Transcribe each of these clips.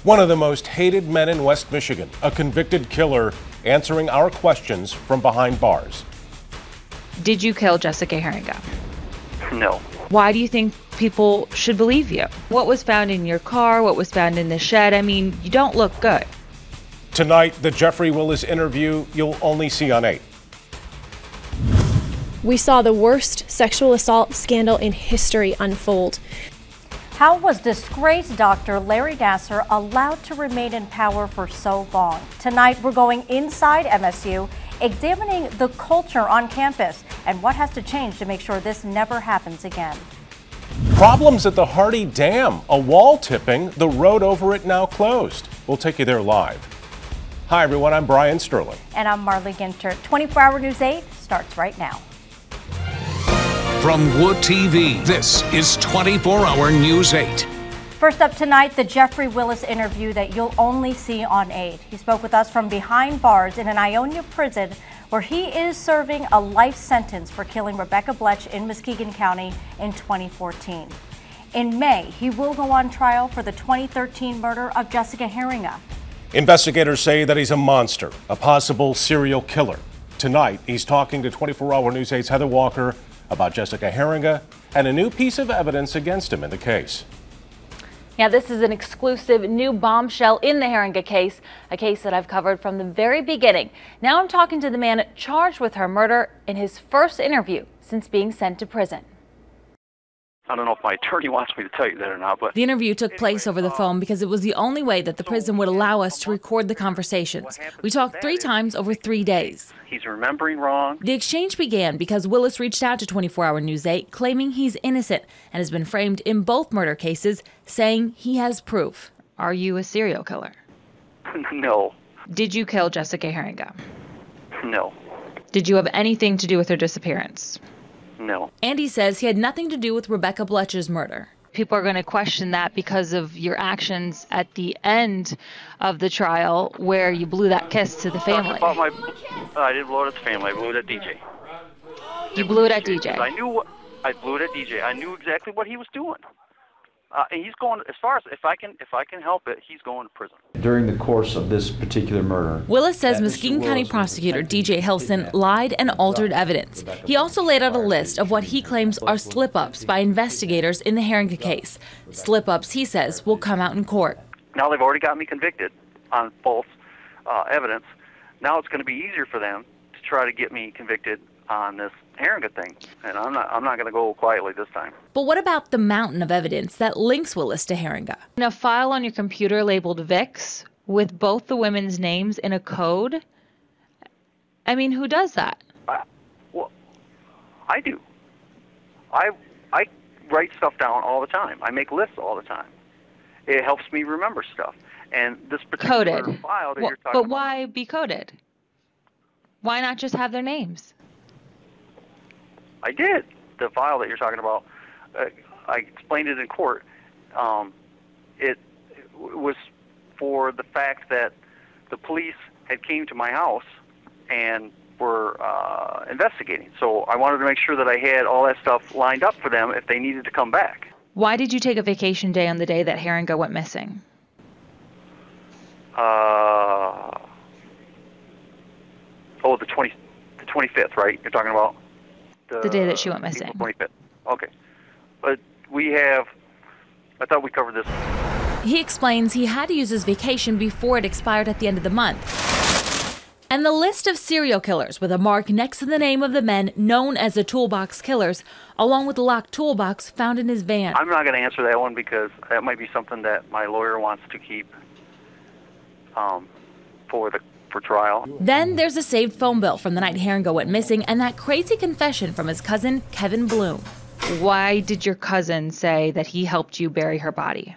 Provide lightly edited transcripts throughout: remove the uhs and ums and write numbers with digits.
One of the most hated men in West Michigan, a convicted killer, answering our questions from behind bars. Did you kill Jessica Herringa? No. Why do you think people should believe you? What was found in your car? What was found in the shed? I mean, you don't look good. Tonight, the Jeffrey Willis interview you'll only see on 8. We saw the worst sexual assault scandal in history unfold. How was disgraced Dr. Larry Nassar allowed to remain in power for so long? Tonight, we're going inside MSU, examining the culture on campus and what has to change to make sure this never happens again. Problems at the Hardy Dam, a wall tipping, the road over it now closed. We'll take you there live. Hi everyone, I'm Brian Sterling. And I'm Marley Ginter. 24-Hour News 8 starts right now. From Wood TV, this is 24-Hour News 8. First up tonight, the Jeffrey Willis interview that you'll only see on 8. He spoke with us from behind bars in an Ionia prison where he is serving a life sentence for killing Rebecca Bletch in Muskegon County in 2014. In May, he will go on trial for the 2013 murder of Jessica Herringa. Investigators say that he's a monster, a possible serial killer. Tonight, he's talking to 24-Hour News 8's Heather Walker about Jessica Herringa and a new piece of evidence against him in the case. Yeah, this is an exclusive new bombshell in the Herringa case, a case that I've covered from the very beginning. Now I'm talking to the man charged with her murder in his first interview since being sent to prison. I don't know if my attorney wants me to tell you that or not, but the interview took place over the phone because it was the only way that the prison would allow us to record the conversations. We talked 3 times over 3 days. He's remembering wrong. The exchange began because Willis reached out to 24-Hour News 8 claiming he's innocent and has been framed in both murder cases, saying he has proof. Are you a serial killer? No. Did you kill Jessica Herringa? No. Did you have anything to do with her disappearance? No. Andy says he had nothing to do with Rebecca Bletch's murder. People are going to question that because of your actions at the end of the trial where you blew that kiss to the family. I didn't blow it at the family. I blew it at DJ. You blew it at DJ? I blew it at DJ. I knew exactly what he was doing. He's going, as far as if I can help it, he's going to prison. During the course of this particular murder, Willis says Muskegon County prosecutor DJ Hilson lied and altered evidence. He also laid out a list of what he claims are slip-ups by investigators in the Herringa case. Slip-ups, he says, will come out in court. Now they've already got me convicted on false evidence. Now it's going to be easier for them to try to get me convicted on this Herringa thing, and I'm not going to go quietly this time. But what about the mountain of evidence that links Willis to Herringa? A file on your computer labeled Vix with both the women's names in a code? I mean, who does that? Well, I do. I write stuff down all the time. I make lists all the time. It helps me remember stuff. And this particular file that you're talking about. But why be coded? Why not just have their names? I did. The file that you're talking about, I explained it in court. It was for the fact that the police had came to my house and were investigating. So I wanted to make sure that I had all that stuff lined up for them if they needed to come back. Why did you take a vacation day on the day that Herringa went missing? The 25th, right? You're talking about? The day that she went missing. April 25th. Okay. But I thought we covered this. He explains he had to use his vacation before it expired at the end of the month. And the list of serial killers with a mark next to the name of the men known as the Toolbox Killers, along with the locked toolbox found in his van. I'm not going to answer that one because that might be something that my lawyer wants to keep for trial. Then there's a saved phone bill from the night Herringa went missing and that crazy confession from his cousin, Kevin Bloom. Why did your cousin say that he helped you bury her body?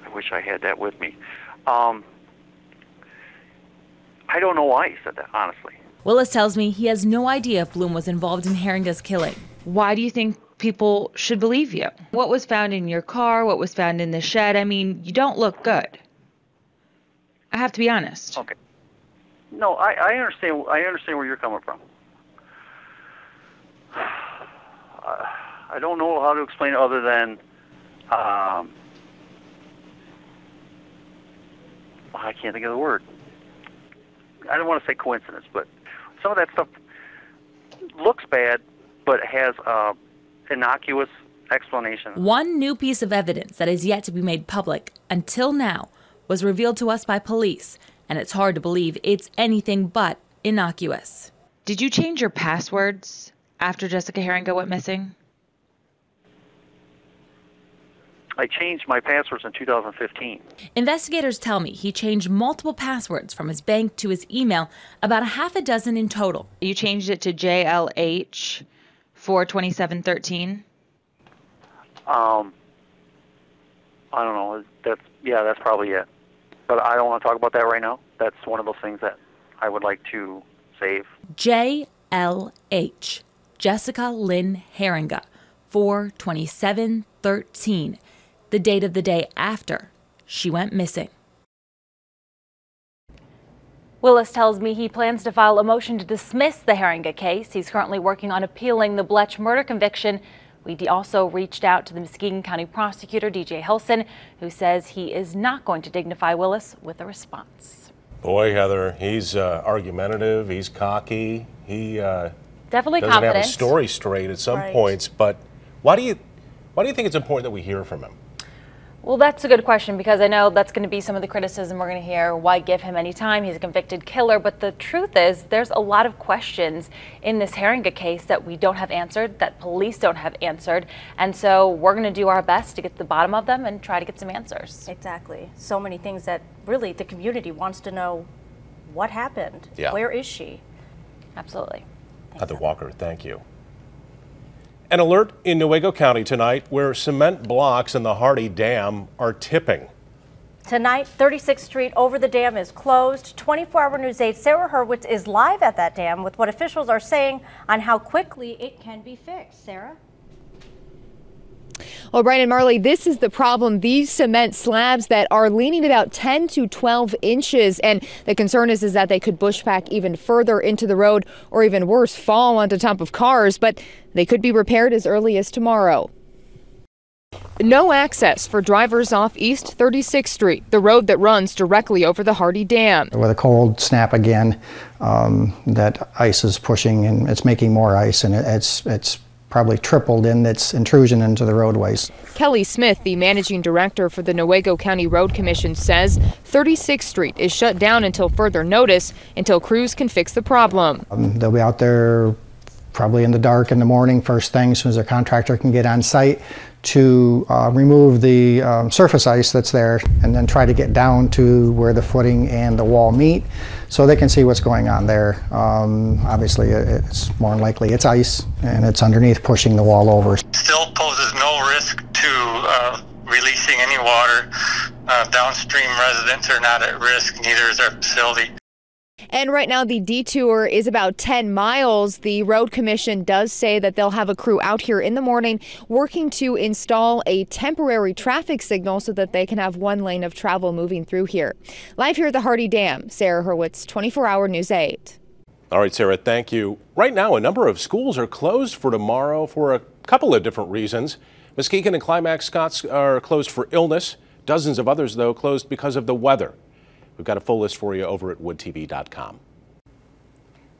I wish I had that with me. I don't know why he said that, honestly. Willis tells me he has no idea if Bloom was involved in Herringa's killing. Why do you think people should believe you? What was found in your car? What was found in the shed? I mean, you don't look good. I have to be honest. Okay. No, I understand. I understand where you're coming from. I don't know how to explain it other than I can't think of the word. I don't want to say coincidence, but some of that stuff looks bad, but has innocuous explanation. One new piece of evidence that is yet to be made public until now was revealed to us by police, and it's hard to believe it's anything but innocuous. Did you change your passwords after Jessica Herringa went missing? I changed my passwords in 2015. Investigators tell me he changed multiple passwords from his bank to his email, about a half a dozen in total. You changed it to JLH 42713? I don't know. That's probably it. But I don't want to talk about that right now. That's one of those things that I would like to save. JLH, Jessica Lynn Herringa, 42713, the date of the day after she went missing. Willis tells me he plans to file a motion to dismiss the Herringa case. He's currently working on appealing the Bletch murder conviction. We also reached out to the Muskegon County prosecutor, DJ Hilson, who says he is not going to dignify Willis with a response. Boy, Heather, he's argumentative, he's cocky, he definitely doesn't confident. have a story straight at some points, but why do you think it's important that we hear from him? Well, that's a good question, because I know that's going to be some of the criticism we're going to hear. Why give him any time? He's a convicted killer. But the truth is, there's a lot of questions in this Herringa case that we don't have answered, that police don't have answered. And so we're going to do our best to get to the bottom of them and try to get some answers. Exactly. So many things that really the community wants to know. What happened? Yeah. Where is she? Absolutely. Heather Walker, thank you. An alert in Newaygo County tonight where cement blocks in the Hardy Dam are tipping. Tonight, 36th Street over the dam is closed. 24-hour News 8's Sarah Hurwitz is live at that dam with what officials are saying on how quickly it can be fixed. Sarah? Well, Brian and Marley, this is the problem. These cement slabs that are leaning about 10 to 12 inches. And the concern is that they could bushback even further into the road, or even worse, fall onto top of cars. But they could be repaired as early as tomorrow. No access for drivers off East 36th Street, the road that runs directly over the Hardy Dam. With a cold snap again, that ice is pushing and it's making more ice, and it's probably tripled in its intrusion into the roadways. Kelly Smith, the managing director for the Newaygo County Road Commission, says 36th Street is shut down until further notice, until crews can fix the problem. They'll be out there probably in the dark in the morning, first thing, as soon as a contractor can get on site, to remove the surface ice that's there, and then try to get down to where the footing and the wall meet so they can see what's going on there. Obviously, it's more than likely it's ice, and it's underneath pushing the wall over. Still poses no risk to releasing any water. Downstream residents are not at risk, neither is our facility. And right now the detour is about 10 miles. The Road Commission does say that they'll have a crew out here in the morning working to install a temporary traffic signal so that they can have one lane of travel moving through here. Live here at the Hardy Dam, Sarah Hurwitz, 24-hour News 8. All right, Sarah, thank you. Right now, a number of schools are closed for tomorrow for a couple of different reasons. Muskegon and Climax Scotts are closed for illness. Dozens of others, though, closed because of the weather. We've got a full list for you over at woodtv.com.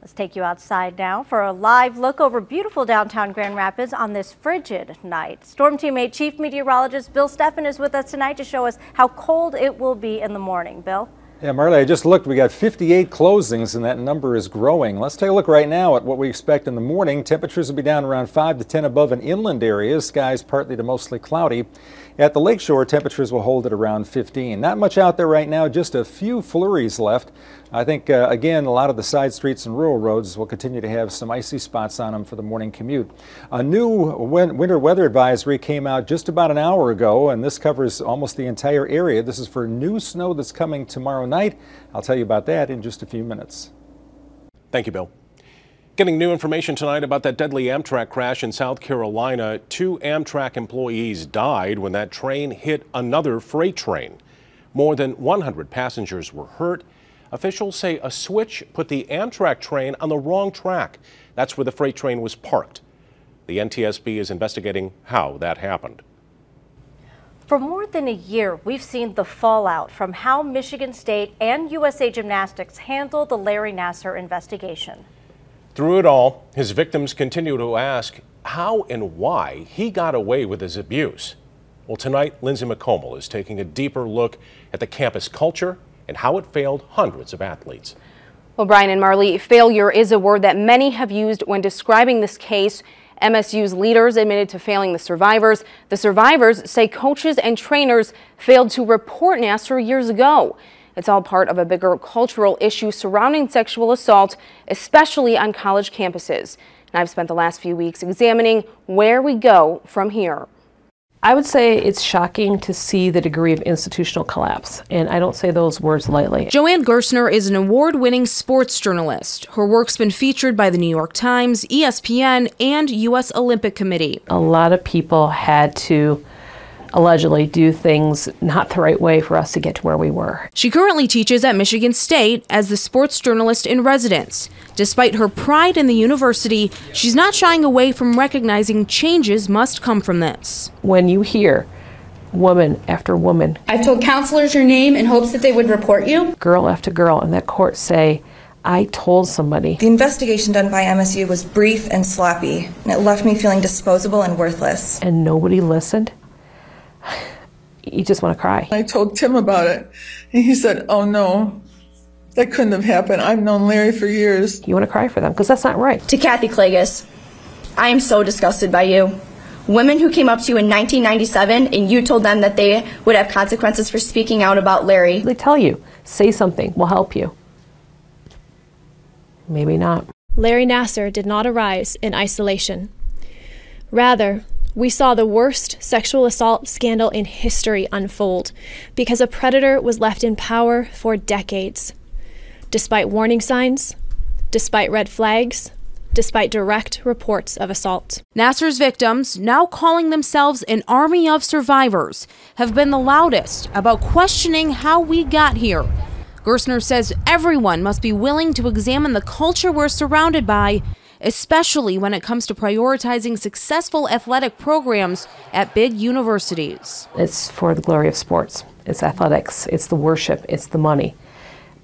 Let's take you outside now for a live look over beautiful downtown Grand Rapids on this frigid night. Storm Team 8 Chief Meteorologist Bill Steffen is with us tonight to show us how cold it will be in the morning. Bill? Yeah, Marley, I just looked. We got 58 closings, and that number is growing. Let's take a look right now at what we expect in the morning. Temperatures will be down around 5 to 10 above in inland areas. Skies partly to mostly cloudy. At the lakeshore, temperatures will hold at around 15. Not much out there right now, just a few flurries left. I think, again, a lot of the side streets and rural roads will continue to have some icy spots on them for the morning commute. A new winter weather advisory came out just about an hour ago, and this covers almost the entire area. This is for new snow that's coming tomorrow night. I'll tell you about that in just a few minutes. Thank you, Bill. Getting new information tonight about that deadly Amtrak crash in South Carolina. 2 Amtrak employees died when that train hit another freight train. More than 100 passengers were hurt. Officials say a switch put the Amtrak train on the wrong track. That's where the freight train was parked. The NTSB is investigating how that happened. For more than a year, we've seen the fallout from how Michigan State and USA Gymnastics handled the Larry Nassar investigation. Through it all, his victims continue to ask how and why he got away with his abuse. Well, tonight, Lindsay McComal is taking a deeper look at the campus culture and how it failed hundreds of athletes. Well, Brian and Marley, failure is a word that many have used when describing this case. MSU's leaders admitted to failing the survivors. The survivors say coaches and trainers failed to report Nassar years ago. It's all part of a bigger cultural issue surrounding sexual assault, especially on college campuses. And I've spent the last few weeks examining where we go from here. I would say it's shocking to see the degree of institutional collapse, and I don't say those words lightly. Joanne Gerstner is an award-winning sports journalist. Her work's been featured by the New York Times, ESPN, and U.S. Olympic Committee. A lot of people had to allegedly do things not the right way for us to get to where we were. She currently teaches at Michigan State as the sports journalist in residence. Despite her pride in the university, she's not shying away from recognizing changes must come from this. When you hear woman after woman, I've told counselors your name in hopes that they would report you. Girl after girl in that court say, I told somebody. The investigation done by MSU was brief and sloppy, and it left me feeling disposable and worthless. And nobody listened. You just want to cry. I told Tim about it, and he said, oh no, that couldn't have happened. I've known Larry for years. You want to cry for them, because that's not right. To Kathy Klages, I am so disgusted by you. Women who came up to you in 1997 and you told them that they would have consequences for speaking out about Larry. They tell you, say something, we'll help you. Maybe not. Larry Nassar did not arise in isolation. Rather, we saw the worst sexual assault scandal in history unfold because a predator was left in power for decades. Despite warning signs, despite red flags, despite direct reports of assault. Nassar's victims, now calling themselves an army of survivors, have been the loudest about questioning how we got here. Gerstner says everyone must be willing to examine the culture we're surrounded by, especially when it comes to prioritizing successful athletic programs at big universities. It's for the glory of sports. It's athletics. It's the worship. It's the money.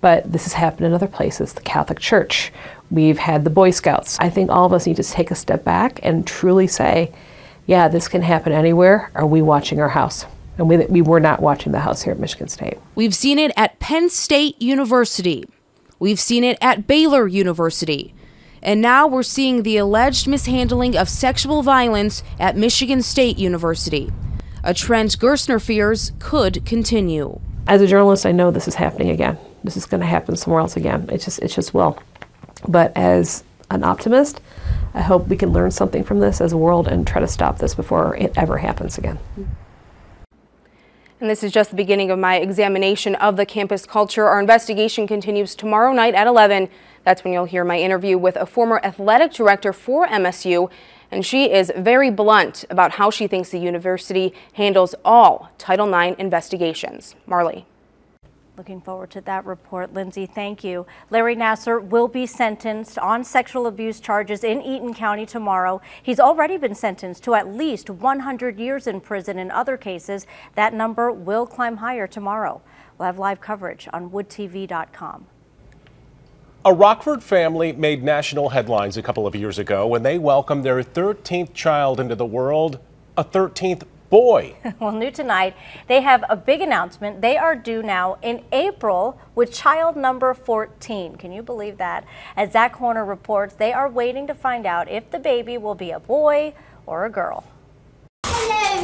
But this has happened in other places, the Catholic Church. We've had the Boy Scouts. I think all of us need to take a step back and truly say, yeah, this can happen anywhere. Are we watching our house? And we were not watching the house here at Michigan State. We've seen it at Penn State University. We've seen it at Baylor University. And now we're seeing the alleged mishandling of sexual violence at Michigan State University, a trend Gerstner fears could continue. As a journalist, I know this is happening again. This is going to happen somewhere else again. It just will. But as an optimist, I hope we can learn something from this as a world and try to stop this before it ever happens again. And this is just the beginning of my examination of the campus culture. Our investigation continues tomorrow night at 11. That's when you'll hear my interview with a former athletic director for MSU. And she is very blunt about how she thinks the university handles all Title IX investigations. Marley. Looking forward to that report, Lindsay. Thank you. Larry Nassar will be sentenced on sexual abuse charges in Eaton County tomorrow. He's already been sentenced to at least 100 years in prison in other cases. That number will climb higher tomorrow. We'll have live coverage on woodtv.com. A Rockford family made national headlines a couple of years ago when they welcomed their 13th child into the world, a 13th boy. Well, new tonight, they have a big announcement. They are due now in April with child number 14. Can you believe that? As Zach Horner reports, they are waiting to find out if the baby will be a boy or a girl.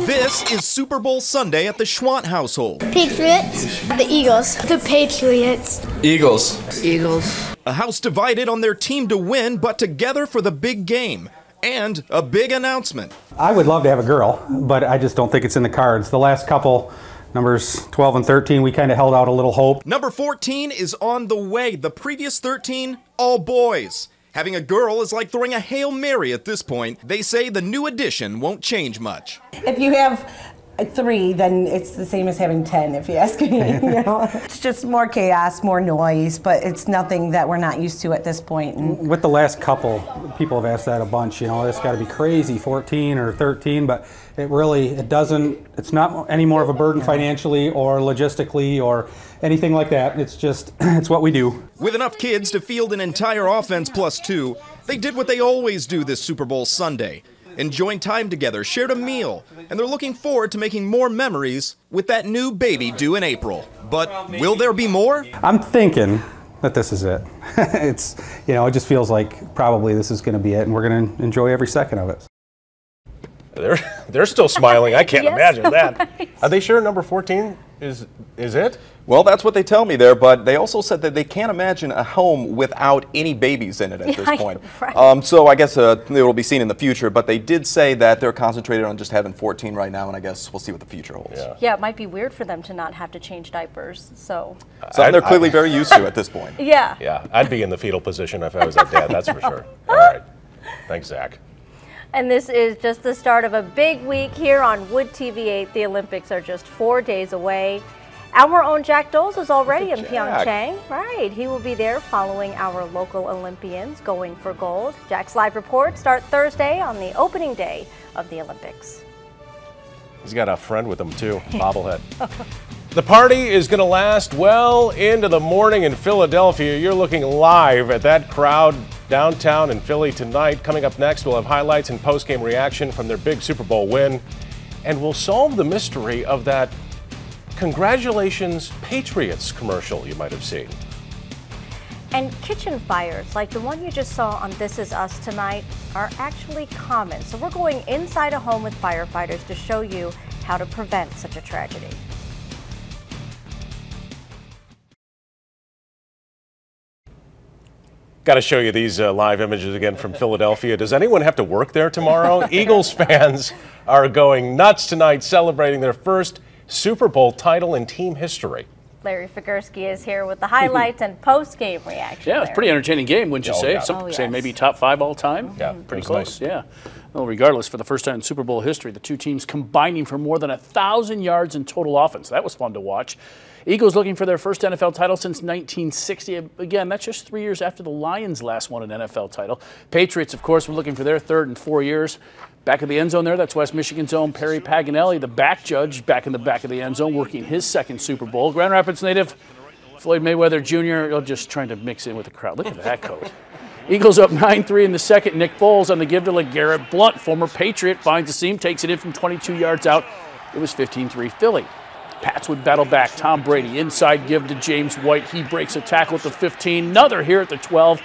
This is Super Bowl Sunday at the Schwant household. Patriots. The Eagles. The Patriots. Eagles. Eagles. A house divided on their team to win, but together for the big game. And a big announcement. I would love to have a girl, but I just don't think it's in the cards. The last couple, numbers 12 and 13, we kind of held out a little hope. Number 14 is on the way. The previous 13, all boys. Having a girl is like throwing a Hail Mary at this point. They say the new addition won't change much. If you have 3, then it's the same as having 10, if you ask me. You know? It's just more chaos, more noise, but it's nothing that we're not used to at this point. And with the last couple, people have asked that a bunch. You know, it's got to be crazy, 14 or 13, but it's not any more of a burden financially or logistically or anything like that. It's just, it's what we do. With enough kids to field an entire offense plus 2, they did what they always do this Super Bowl Sunday. Enjoying time together, shared a meal, and they're looking forward to making more memories with that new baby due in April. But will there be more? I'm thinking that this is it. It's, you know, it just feels like probably this is going to be it, and we're going to enjoy every second of it. They're still smiling. I can't imagine that. Are they sure number 14 is it? Well, that's what they tell me there, but they also said that they can't imagine a home without any babies in it at this point. Right. So I guess it will be seen in the future, but they did say that they're concentrated on just having 14 right now, and I guess we'll see what the future holds. Yeah, it might be weird for them to not have to change diapers, so. Something they're clearly very used to at this point. Yeah. Yeah, I'd be in the fetal position if I was that dad, that's for sure. All right. Thanks, Zach. And this is just the start of a big week here on Wood TV 8. The Olympics are just 4 days away. Our own Jack Doles is already in Pyeongchang. Right, he will be there following our local Olympians going for gold. Jack's live report starts Thursday on the opening day of the Olympics. He's got a friend with him too, bobblehead. The party is going to last well into the morning in Philadelphia. You're looking live at that crowd downtown in Philly tonight. Coming up next, we'll have highlights and post-game reaction from their big Super Bowl win. And we'll solve the mystery of that "Congratulations, Patriots" commercial you might have seen. And kitchen fires, like the one you just saw on This Is Us tonight, are actually common. So we're going inside a home with firefighters to show you how to prevent such a tragedy. Got to show you these live images again from Philadelphia. Does anyone have to work there tomorrow? Eagles fans are going nuts tonight, celebrating their first Super Bowl title in team history. Larry Figursky is here with the highlights and post-game reaction. Yeah, it's a pretty entertaining game, wouldn't you say? Some say maybe top 5 all time. Yeah, pretty close. Nice. Yeah. Well, regardless, for the first time in Super Bowl history, the two teams combining for more than 1,000 yards in total offense. That was fun to watch. Eagles looking for their first NFL title since 1960. Again, that's just 3 years after the Lions last won an NFL title. Patriots, of course, were looking for their third in 4 years. Back of the end zone there, that's West Michigan's own Perry Paganelli, the back judge, back in the back of the end zone, working his second Super Bowl. Grand Rapids native Floyd Mayweather Jr., just trying to mix in with the crowd. Look at that coat. Eagles up 9-3 in the second. Nick Foles on the give to LeGarrette Blount, former Patriot, finds the seam, takes it in from 22 yards out. It was 15-3 Philly. Pats would battle back. Tom Brady inside give to James White. He breaks a tackle at the 15. Another here at the 12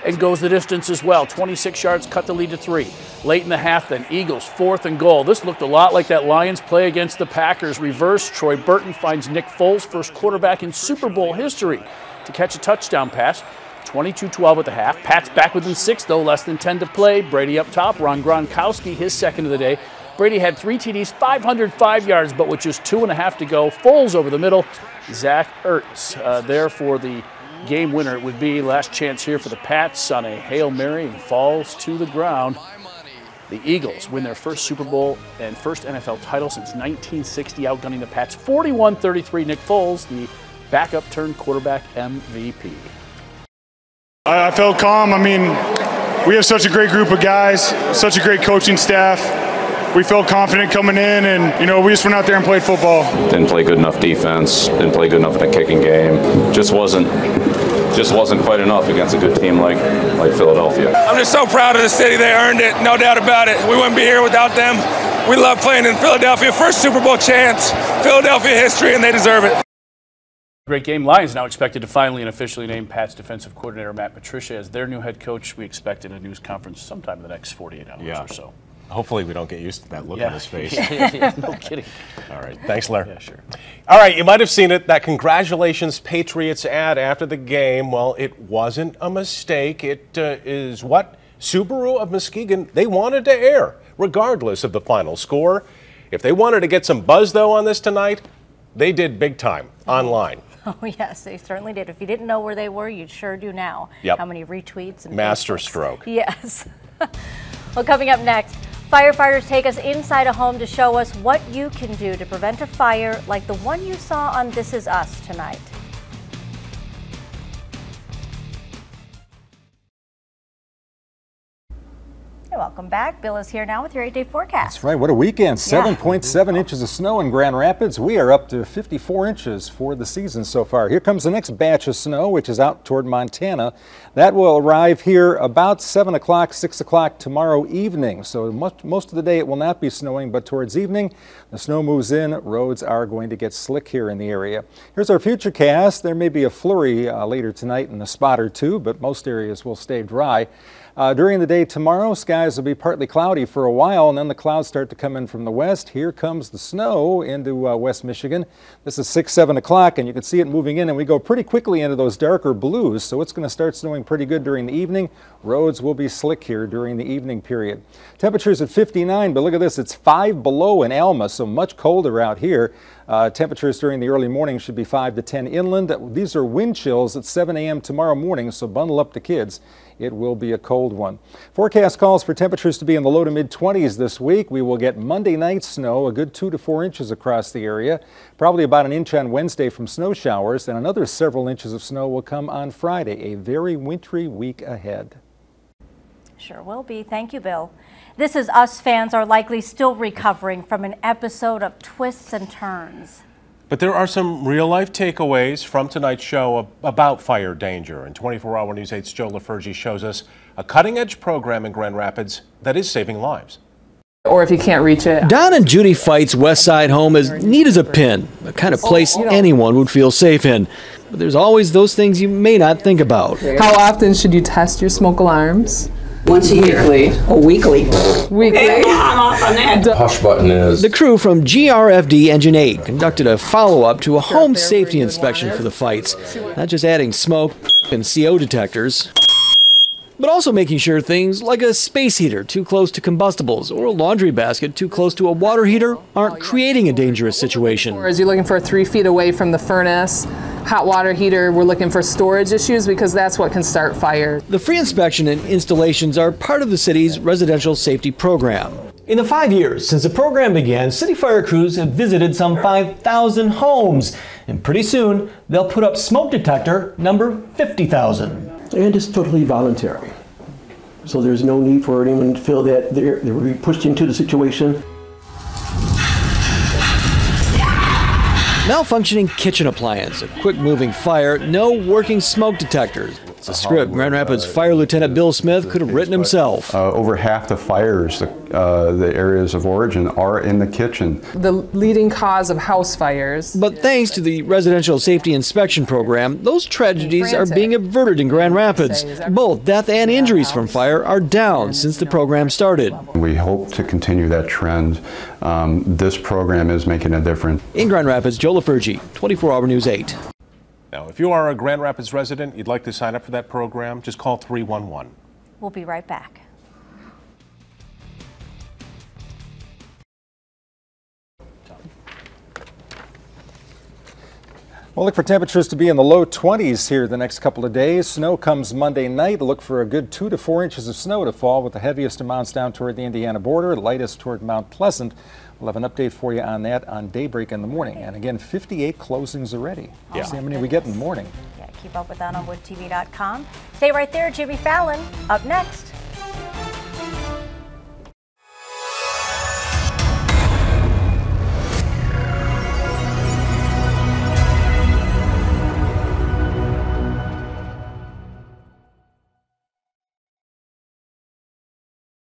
and goes the distance as well. 26 yards, cut the lead to 3. Late in the half then, Eagles 4th and goal. This looked a lot like that Lions play against the Packers. Reverse, Troy Burton finds Nick Foles, first quarterback in Super Bowl history, to catch a touchdown pass. 22-12 at the half. Pats back within 6, though, less than 10 to play. Brady up top. Ron Gronkowski, his second of the day. Brady had 3 TDs, 505 yards, but with just 2.5 to go. Foles over the middle. Zach Ertz there for the game winner. It would be last chance here for the Pats on a Hail Mary and falls to the ground. The Eagles win their first Super Bowl and first NFL title since 1960, outgunning the Pats 41-33. Nick Foles, the backup turned quarterback MVP. I felt calm. I mean, we have such a great group of guys, such a great coaching staff. We felt confident coming in, and, you know, we just went out there and played football. Didn't play good enough defense, didn't play good enough in the kicking game. Just wasn't quite enough against a good team like Philadelphia. I'm just so proud of the city. They earned it, no doubt about it. We wouldn't be here without them. We love playing in Philadelphia. First Super Bowl chance, Philadelphia history, and they deserve it. Great game. Lions now expected to finally and officially name Pats defensive coordinator Matt Patricia as their new head coach. We expect in a news conference sometime in the next 48 hours or so. Hopefully we don't get used to that look on his face. Yeah, no kidding. All right. Thanks, Larry. Yeah, sure. All right. You might have seen it, that "Congratulations, Patriots" ad after the game. Well, it wasn't a mistake. It is what Subaru of Muskegon, they wanted to air, regardless of the final score. If they wanted to get some buzz, though, on this tonight, they did big time online. Oh, yes, they certainly did. If you didn't know where they were, you sure do now. Yep. How many retweets and master Facebooks. stroke. Yes. Well, coming up next, Firefighters take us inside a home to show us what you can do to prevent a fire like the one you saw on This Is Us tonight. Welcome back. Bill is here now with your 8-day forecast. That's right. What a weekend. 7.7 inches of snow in Grand Rapids. We are up to 54 inches for the season so far. Here comes the next batch of snow, which is out toward Montana. That will arrive here about 7 o'clock, 6 o'clock tomorrow evening. So most of the day it will not be snowing, but towards evening, the snow moves in. Roads are going to get slick here in the area. Here's our future cast. There may be a flurry later tonight in a spot or two, but most areas will stay dry. During the day tomorrow, skies will be partly cloudy for a while, and then the clouds start to come in from the west. Here comes the snow into West Michigan. This is 6, 7 o'clock, and you can see it moving in, and we go pretty quickly into those darker blues, so it's going to start snowing pretty good during the evening. Roads will be slick here during the evening period. Temperatures at 59, but look at this, it's 5 below in Alma, so much colder out here. Temperatures during the early morning should be 5 to 10 inland. These are wind chills at 7 a.m. tomorrow morning, so bundle up the kids. It will be a cold one. Forecast calls for temperatures to be in the low to mid 20s this week. We will get Monday night snow, a good 2 to 4 inches across the area, probably about an inch on Wednesday from snow showers, and another several inches of snow will come on Friday. A very wintry week ahead. Sure will be. Thank you, Bill. This Is Us fans are likely still recovering from an episode of twists and turns. But there are some real-life takeaways from tonight's show about fire danger. And 24-hour News 8's Joe LaFurgey shows us a cutting-edge program in Grand Rapids that is saving lives. Or if you can't reach it. Don and Judy Fight's West Side home is neat as a pin, the kind of place anyone would feel safe in. But there's always those things you may not think about. How often should you test your smoke alarms? Once a year. Weekly. Weekly. I'm off on that. The push button is. The crew from GRFD Engine 8 conducted a follow-up to a home safety inspection for the Fights. Not just adding smoke and CO detectors, but also making sure things like a space heater too close to combustibles or a laundry basket too close to a water heater aren't creating a dangerous situation. Whereas you're looking for 3 feet away from the furnace, hot water heater, we're looking for storage issues because that's what can start fire. The free inspection and installations are part of the city's residential safety program. In the 5 years since the program began, city fire crews have visited some 5,000 homes, and pretty soon they'll put up smoke detector number 50,000. And it's totally voluntary. So there's no need for anyone to feel that they will be pushed into the situation. Malfunctioning kitchen appliance, a quick-moving fire, no working smoke detectors. It's a script Grand Rapids Fire Lieutenant Bill Smith could have written himself. Over half the fires, the areas of origin, are in the kitchen. The leading cause of house fires. But thanks to the Residential Safety Inspection Program, those tragedies are being averted in Grand Rapids. Both death and injuries from fire are down since the program started. We hope to continue that trend. This program is making a difference. In Grand Rapids, Joe LaFurgey, 24-hour News 8. Now, if you are a Grand Rapids resident, you'd like to sign up for that program, just call 311. We'll be right back. We'll look for temperatures to be in the low 20s here the next couple of days. Snow comes Monday night. Look for a good 2 to 4 inches of snow to fall, with the heaviest amounts down toward the Indiana border, lightest toward Mount Pleasant. We'll have an update for you on that on daybreak in the morning. And again, 58 closings already. Yeah. See how many we get in the morning. Yeah, keep up with that on woodtv.com. Stay right there. Jimmy Fallon up next.